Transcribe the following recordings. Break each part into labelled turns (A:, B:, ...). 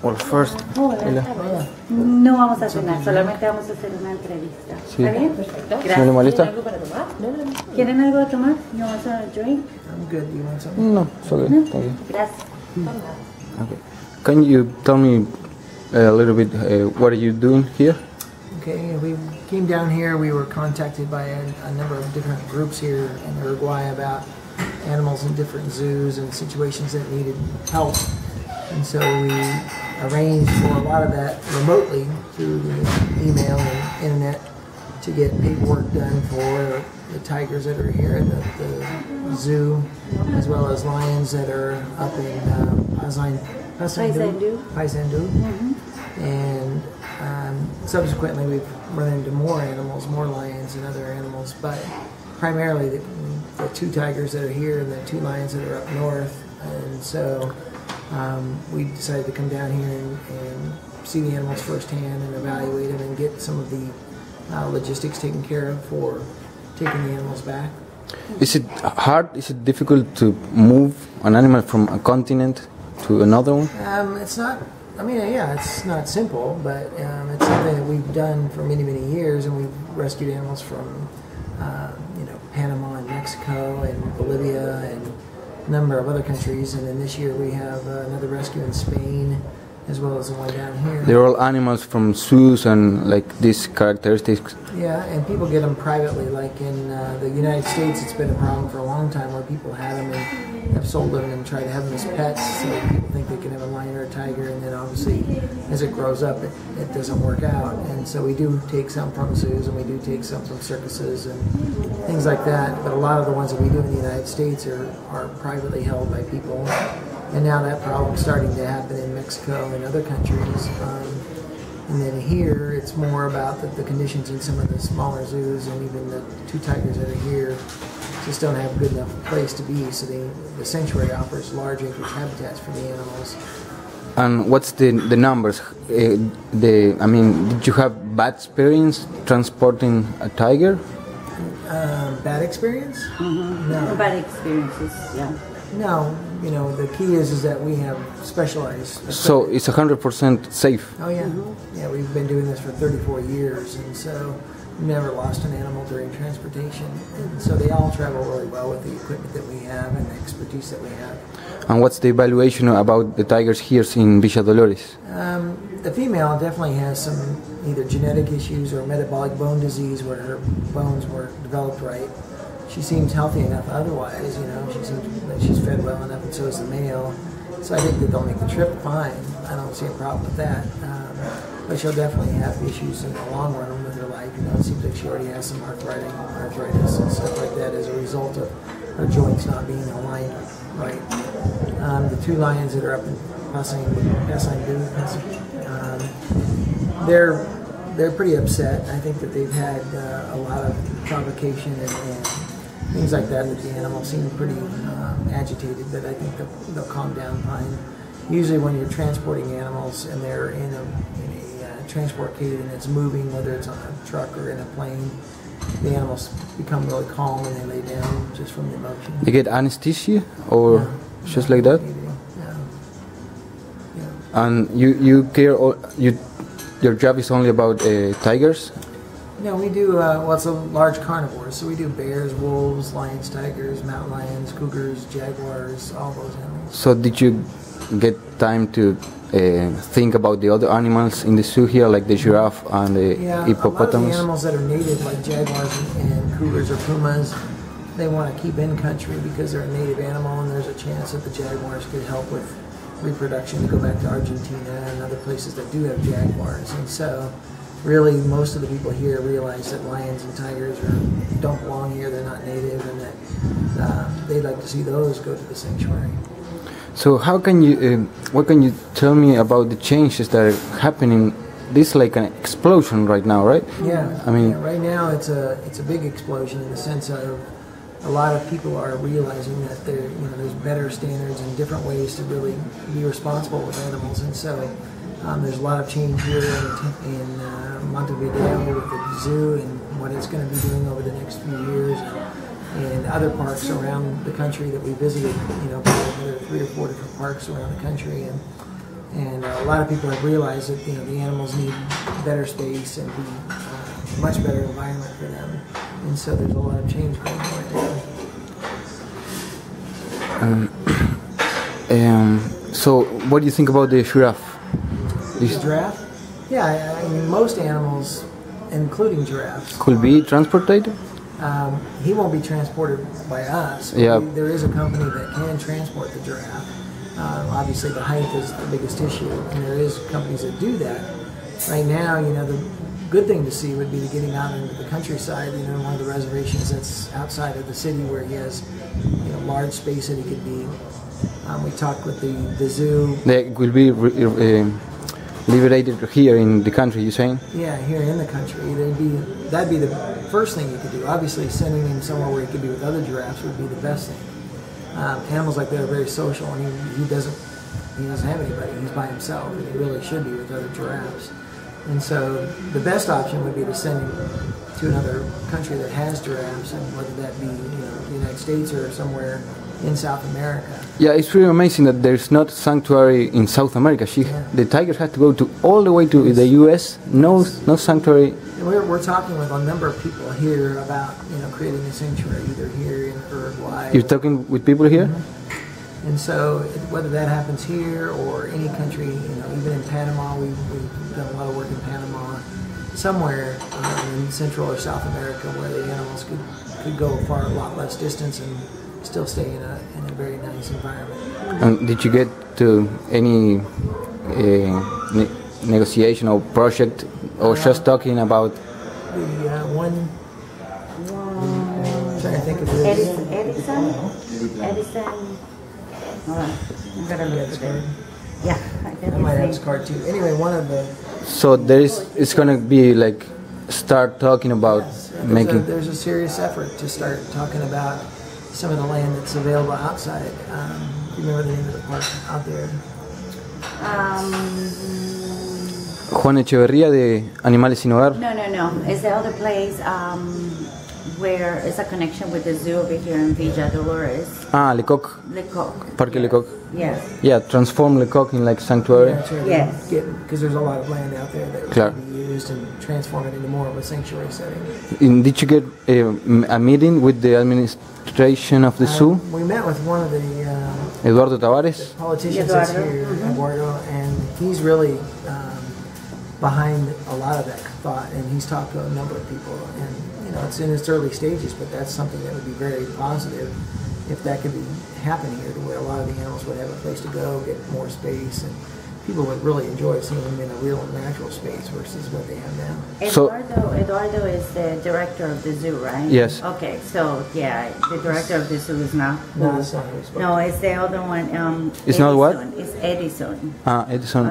A: Well, first,
B: no vamos a cenar, solamente vamos a hacer una entrevista.
A: Sí.
B: ¿Está bien? Perfecto. Gracias.
A: ¿No le molesta?
B: ¿Quieren algo de tomar? You want a drink?
C: I'm good. Do you want something?
A: No, it's okay.
B: No?
A: Thank you.
B: Gracias.
A: Okay. Can you tell me a little bit what are you doing here?
C: Okay, we came down here. We were contacted by a number of different groups here in Uruguay about animals in different zoos and situations that needed help. And so we arranged for a lot of that remotely through the email and internet to get paperwork done for the tigers that are here in the zoo, as well as lions that are up in paysandù. And subsequently we've run into more animals, more lions and other animals, but primarily the two tigers that are here and the two lions that are up north. And so we decided to come down here and see the animals firsthand and evaluate them and get some of the logistics taken care of for taking the animals back.
A: Is it hard? Is it difficult to move an animal from a continent to another one?
C: It's not. I mean, yeah, it's not simple, but it's something that we've done for many, many years, and we've rescued animals from, Panama and Mexico and Bolivia and a number of other countries. And then this year we have another rescue in Spain, as well as the one down here.
A: They're all animals from zoos and like these characteristics.
C: Yeah, and people get them privately. Like in the United States, it's been a problem for a long time where people have them and have sold them and tried to have them as pets. So people think they can have a lion or a tiger, and then obviously as it grows up, it doesn't work out. And so we do take some from zoos, and we do take some from circuses and things like that. But a lot of the ones that we do in the United States are privately held by people. And now that problem's starting to happen in Mexico and other countries. And then here, it's more about the conditions in some of the smaller zoos, and even the two tigers that are here just don't have a good enough place to be. So the sanctuary offers large acreage habitats for the animals.
A: And what's the numbers? Did you have bad experience transporting a tiger?
C: Bad experience?
B: Mm-hmm.
C: No.
B: Bad experiences, yeah.
C: No, the key is that we have specialized equipment.
A: So it's 100% safe?
C: Oh yeah, yeah, we've been doing this for 34 years, and so we've never lost an animal during transportation. And so they all travel really well with the equipment that we have and the expertise that we have.
A: And what's the evaluation about the tigers here in Villa Dolores?
C: The female definitely has some either genetic issues or metabolic bone disease where her bones were developed right. She seems healthy enough otherwise, she seems that she's fed well enough, and so is the male. So I think that they'll make the trip fine. I don't see a problem with that. But she'll definitely have issues in the long run with her life. It seems like she already has some arthritis and stuff like that as a result of her joints not being aligned right. The two lions that are up in paysandù, they're pretty upset. I think that they've had a lot of provocation and things like that the animals seem pretty agitated, but I think they'll calm down fine. Usually when you're transporting animals and they're in a transport cage and it's moving, whether it's on a truck or in a plane, the animals become really calm and they lay down just from the emotion.
A: They get anesthesia or just like that?
C: Yeah.
A: And you care, your job is only about tigers?
C: No, we do, it's a large carnivore, so we do bears, wolves, lions, tigers, mountain lions, cougars, jaguars, all those animals.
A: So did you get time to think about the other animals in the zoo here, like the giraffe and the hipopótamos?
C: A lot of the animals that are native, like jaguars and cougars or pumas, they want to keep in country because they're a native animal, and there's a chance that the jaguars could help with reproduction to go back to Argentina and other places that do have jaguars. And so really most of the people here realize that lions and tigers don't belong here, they're not native, and that they'd like to see those go to the sanctuary.
A: So how can you, what can you tell me about the changes that are happening? This is like an explosion right now, right?
C: Yeah,
A: I mean,
C: right now it's a big explosion in the sense of a lot of people are realizing that there's better standards and different ways to really be responsible with animals, and so there's a lot of change here in Montevideo with the zoo and what it's going to be doing over the next few years, and other parks around the country that we visited. There are 3 or 4 different parks around the country, and a a lot of people have realized that the animals need better space and be much better environment for them, and so there's a lot of change going on right
A: now. So, what do you think about the giraffe?
C: The giraffe? Yeah, I mean, most animals, including giraffes,
A: Could be transported?
C: he won't be transported by us.
A: Yeah.
C: There is a company that can transport the giraffe. Obviously, the height is the biggest issue, and there is companies that do that. Right now, the good thing to see would be to get him out into the countryside, one of the reservations that's outside of the city where he has, large space that he could be. We talked with the zoo.
A: They will be liberated here in the country, you saying?
C: Yeah, here in the country. That'd be the first thing you could do. Obviously, sending him somewhere where he could be with other giraffes would be the best thing. Animals like that are very social, and he doesn't have anybody. He's by himself, and he really should be with other giraffes. And so the best option would be to send him to another country that has giraffes, and whether that be the United States or somewhere in South America.
A: Yeah, it's really amazing that there's not sanctuary in South America. The tigers had to go all the way to the U.S. No sanctuary.
C: And we're talking with a number of people here about creating a sanctuary either here in Uruguay.
A: You're talking with people here?
C: Mm-hmm. And so whether that happens here or any country, even in Panama, we've done a lot of work in Panama, somewhere in Central or South America where the animals could go a lot less distance and still stay in a very nice environment.
A: And did you get to any negotiation or project, or just talking about?
C: The one. I'm trying to think of it.
B: Edison. Hold on, I'm gonna look at it. Yeah,
C: I might have his card too. Anyway, one of the.
A: So it's gonna be like start talking about making.
C: There's a serious effort to start talking about some of the land that's available outside. Remember the name of the park out there?
A: Juan Echeverría de Animales Sin Hogar.
B: No. It's the other place where it's a connection with the zoo over here in Villa Dolores.
A: Lecoq. Parque Lecoq.
B: Yes.
A: Yeah, transform Lecoq in like sanctuary.
C: Yeah, that's right.
B: Yes.
C: Because there's a lot of land out there that can be used and transform it into more of a sanctuary setting.
A: And did you get a meeting with the administration of the zoo?
C: We met with one of the
A: Eduardo Tavares.
C: politicians that's here, Eduardo, and he's really behind a lot of that thought, and he's talked to a number of people, and it's in its early stages, but that's something that would be very positive if that could be happening here, to where a lot of the animals would have a place to go, get more space, and people would really enjoy seeing them in a real natural space versus what they have now.
B: Eduardo is the director of the zoo, right?
A: Yes.
B: Okay, so yeah, the director of the zoo is not.
C: No, it's not who's
B: No, it's the other one.
A: It's
B: Edison.
A: not what?
B: It's Edison.
A: Edison.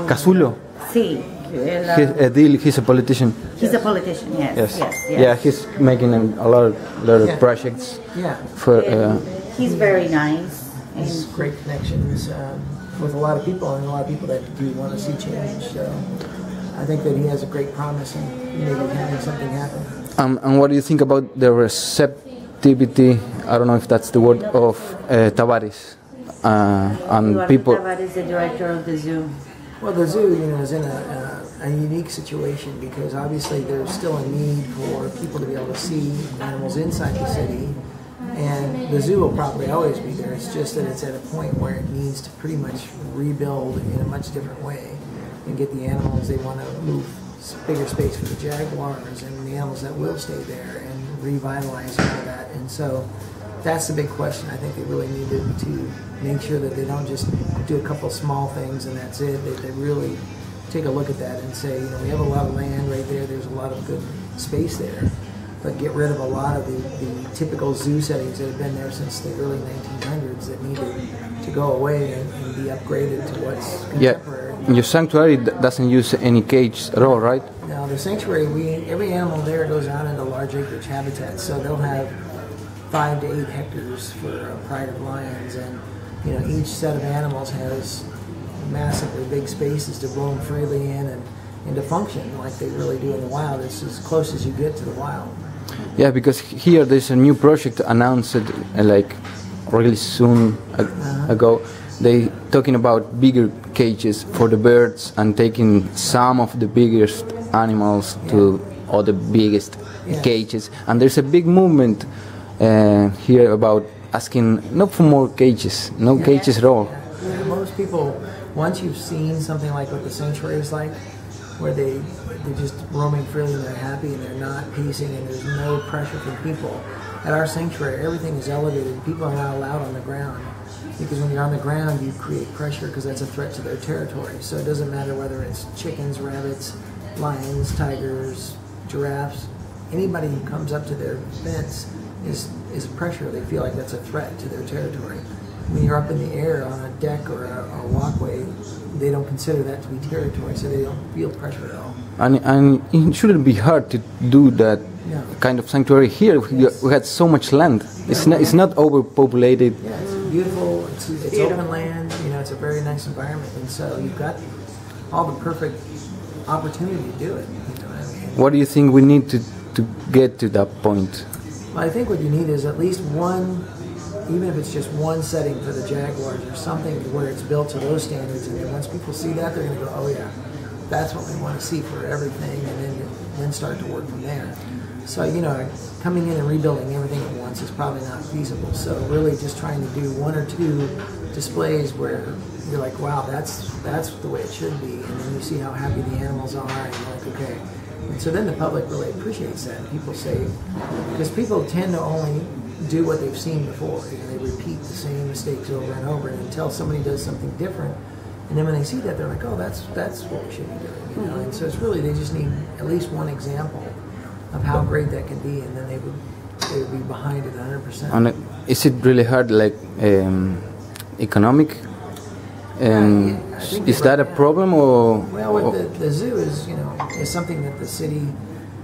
A: Casulo.
B: Sí.
A: He's a politician.
B: He's a politician. Yes.
A: Yeah, he's making a lot of projects.
C: Yeah.
A: For
B: he's very nice.
C: He's great connections with a lot of people, and a lot of people that do want to see change. So I think that he has a great promise in maybe having something happen.
A: And what do you think about the receptivity? I don't know if that's the word of Tavares and people.
B: Tavares is the director of the zoo.
C: Well, the zoo, is in a unique situation because obviously there's still a need for people to be able to see animals inside the city, and the zoo will probably always be there. It's just that it's at a point where it needs to pretty much rebuild in a much different way and get the animals. They want to move bigger space for the jaguars and the animals that will stay there and revitalize all that. And so that's the big question. I think they really need to make sure that they don't just do a couple small things and that's it. They really take a look at that and say, we have a lot of land right there. There's a lot of good space there. But get rid of a lot of the typical zoo settings that have been there since the early 1900s that need to go away and be upgraded to what's contemporary.
A: Yeah, your sanctuary doesn't use any cage at all, right?
C: No, the sanctuary, every animal there goes out into large acreage habitats, so they'll have 5 to 8 hectares for a pride of lions, and each set of animals has massively big spaces to roam freely in and to function like they really do in the wild. It's as close as you get to the wild.
A: Yeah, because here there's a new project announced like really soon ago, they talking about bigger cages for the birds and taking some of the biggest animals to other biggest cages. And there's a big movement here about asking not for more cages, no cages at all.
C: Yeah, most people, once you've seen something like what the sanctuary is like, where they're just roaming freely and they're happy and they're not pacing and there's no pressure from people. At our sanctuary, everything is elevated and people are not allowed on the ground. Because when you're on the ground, you create pressure because that's a threat to their territory. So it doesn't matter whether it's chickens, rabbits, lions, tigers, giraffes. Anybody who comes up to their fence is pressure. They feel like that's a threat to their territory. When you're up in the air on a deck or a walkway, they don't consider that to be territory, so they don't feel pressure at all.
A: And it shouldn't be hard to do that kind of sanctuary here. We had so much land. It's not overpopulated.
C: Yeah, it's beautiful. It's open land. You know, it's a very nice environment, and so you've got all the perfect opportunity to do it. You know,
A: what do you think we need to get to that point?
C: Well, I think what you need is at least one, even if it's just one setting for the jaguars or something where it's built to those standards, and then once people see that, they're going to go, oh yeah, that's what we want to see for everything, and then start to work from there. So, you know, coming in and rebuilding everything at once is probably not feasible. So really just trying to do one or two displays where you're like, wow, that's the way it should be, and then you see how happy the animals are, and you're like, okay. And so then the public really appreciates that. And people say, because people tend to only do what they've seen before. You know, they repeat the same mistakes over and over, and until somebody does something different, and then when they see that, they're like, oh, that's what we should be doing. You know? And so it's really, they just need at least one example of how great that can be, and then they would be behind it 100%.
A: And is it really hard, like economic? And is that a problem, or?
C: Well, with the zoo is, you know, is something that the city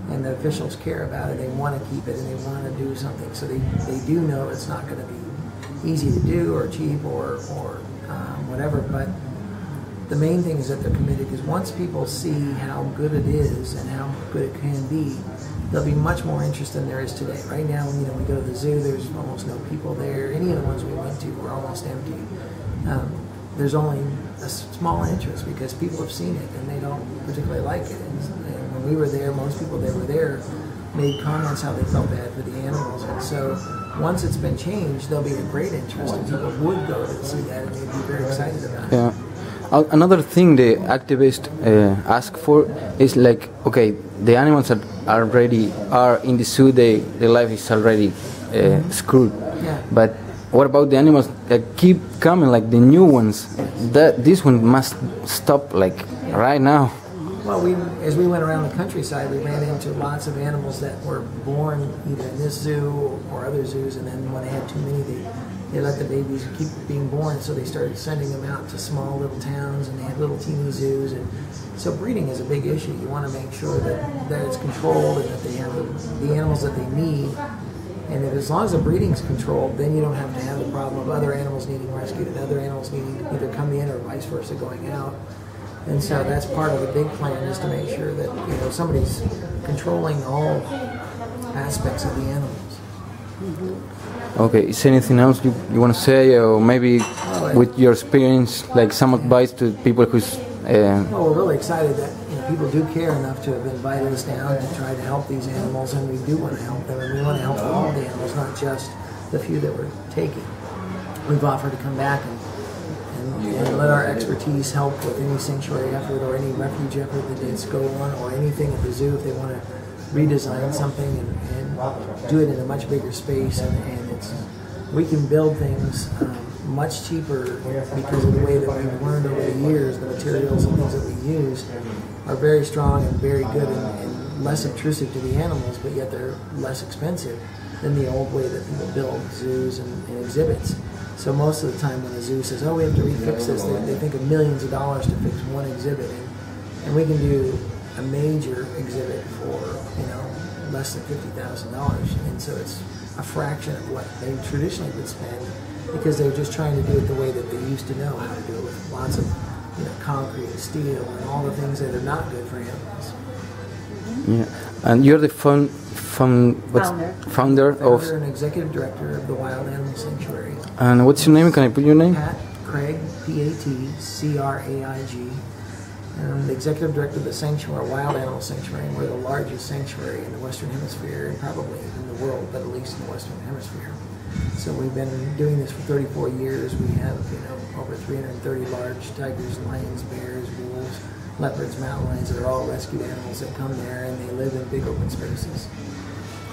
C: and the officials care about it. They want to keep it and they want to do something. So they do know it's not going to be easy to do or cheap or whatever. But the main thing is that they're committed, because once people see how good it is and how good it can be, there'll be much more interest than there is today. Right now, you know, we go to the zoo, there's almost no people there. Any of the ones we went to were almost empty. There's only a small interest because people have seen it and they don't particularly like it. And when we were there, most people that were there made comments how they felt bad for the animals. And so once it's been changed, there'll be a great interest, and people would go to see that and they'd be very excited about it.
A: Yeah. Another thing the activists ask for is like, okay, the animals that already are in the zoo, their life is already screwed. Yeah. But what about the animals that keep coming, like the new ones? This one must stop, like right now.
C: Well, as we went around the countryside, we ran into lots of animals that were born either in this zoo or other zoos, and then when they had too many, they let the babies keep being born, so they started sending them out to small little towns, and they had little teeny zoos. And so breeding is a big issue. You want to make sure that it's controlled and that they have the animals that they need. And as long as the breeding's controlled, then you don't have to have the problem of other animals needing rescued and other animals needing to either come in or vice versa going out. And so that's part of the big plan, is to make sure that, you know, somebody's controlling all aspects of the animals.
A: Okay, is there anything else you want to say, or maybe with your experience, like some advice to people who's...
C: Well, we're really excited that, you know, people do care enough to have invited us down to try to help these animals, and we do want to help them, and we want to help all the animals, not just the few that we're taking. We've offered to come back and let our expertise help with any sanctuary effort or any refuge effort that needs to go on, or anything at the zoo if they want to redesign something and do it in a much bigger space. And we can build things much cheaper because of the way that we've learned over the years. The materials and things that we use are very strong and very good and less obtrusive to the animals, but yet they're less expensive than the old way that people build zoos and exhibits. So most of the time when a zoo says, oh, we have to refix this, they think of millions of dollars to fix one exhibit. And we can do a major exhibit for, you know, less than $50,000. And so it's a fraction of what they traditionally would spend, because they're just trying to do it the way that they used to know how to do it, with lots of, you know, concrete and steel and all the things that are not good for animals.
A: Yeah, and you're the founder
C: and executive director of the Wild Animal Sanctuary.
A: And what's your name? Can I put your name?
C: Patt. Craig, P-A-T-C-R-A-I-G. I'm the executive director of the Sanctuary, Wild Animal Sanctuary, and we're the largest sanctuary in the Western Hemisphere, and probably in the world, but at least in the Western Hemisphere. So we've been doing this for 34 years. We have, over 330 large tigers, lions, bears, wolves, leopards, mountain lions. They're all rescued animals that come there, and they live in big open spaces.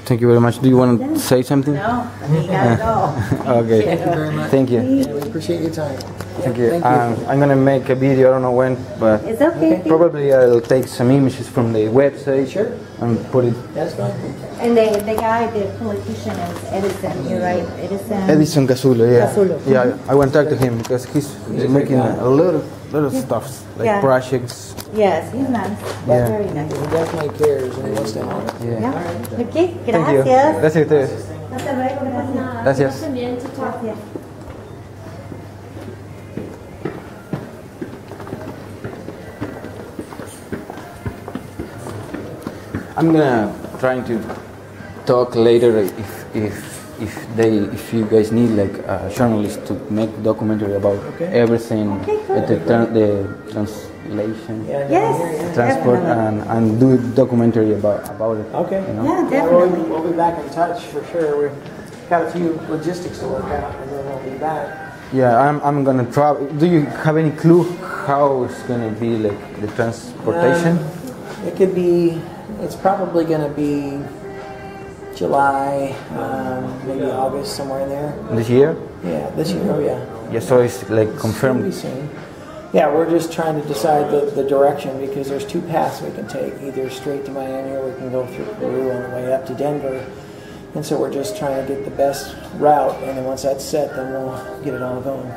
A: Thank you very much. Do you want to say something?
B: No, you gotta go.
A: Okay.
C: Thank you very much.
A: Thank you.
C: Yeah, we appreciate your time.
A: Thank you.
C: Thank
A: I'm gonna make a video. I don't know when, but
B: It's okay.
A: probably I'll take some images from the website.
C: Sure.
A: And put it.
C: That's fine.
B: And the guy, the politician is Edison, you're right?
A: Edison Casulo. Yeah.
B: Casulo.
A: Yeah. I want to talk to him because he's making a lot of stuff like
B: Yeah.
A: projects.
B: Yes, he's nice.
A: Yeah.
B: Very nice.
C: He definitely cares and he wants to help.
A: Yeah.
B: Yeah. Okay,
A: Thank you.
B: gracias.
A: Gracias a ustedes.
B: Hasta luego, gracias.
A: Gracias.
B: Gracias.
A: I'm gonna try to talk later if you guys need like a journalist to make documentary about everything, the translation,
B: Yes.
A: transport,
B: definitely.
A: and do documentary about it.
C: Okay.
A: You know?
B: Yeah,
C: Yeah,
B: definitely.
C: we'll be back in touch for sure. We've got a few logistics to work out, and then we'll be back.
A: Yeah, I'm gonna try. Do you have any clue how it's gonna be like the transportation?
C: It could be. It's probably going to be July, maybe August, somewhere in there.
A: This year?
C: Yeah, this year. Oh yeah.
A: Yeah, so it's like
C: Pretty
A: confirmed.
C: soon. Yeah, we're just trying to decide the direction because there's two paths we can take, either straight to Miami or we can go through Peru on the way up to Denver. And so we're just trying to get the best route, and then once that's set, then we'll get it all going.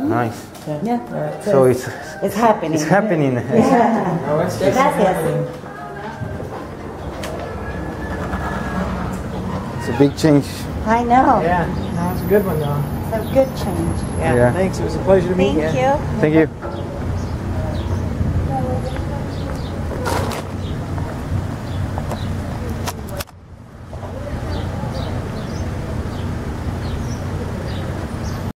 A: Nice.
B: Yeah.
C: All right.
A: So
B: It's happening.
A: it's happening.
B: Yeah.
C: Oh, it's definitely happening.
A: It's a big change.
B: I know.
C: Yeah, that was a good one though.
B: It's a good change.
C: Yeah,
A: Yeah.
C: thanks. It was a pleasure to meet you.
B: Thank you.
A: Thank you.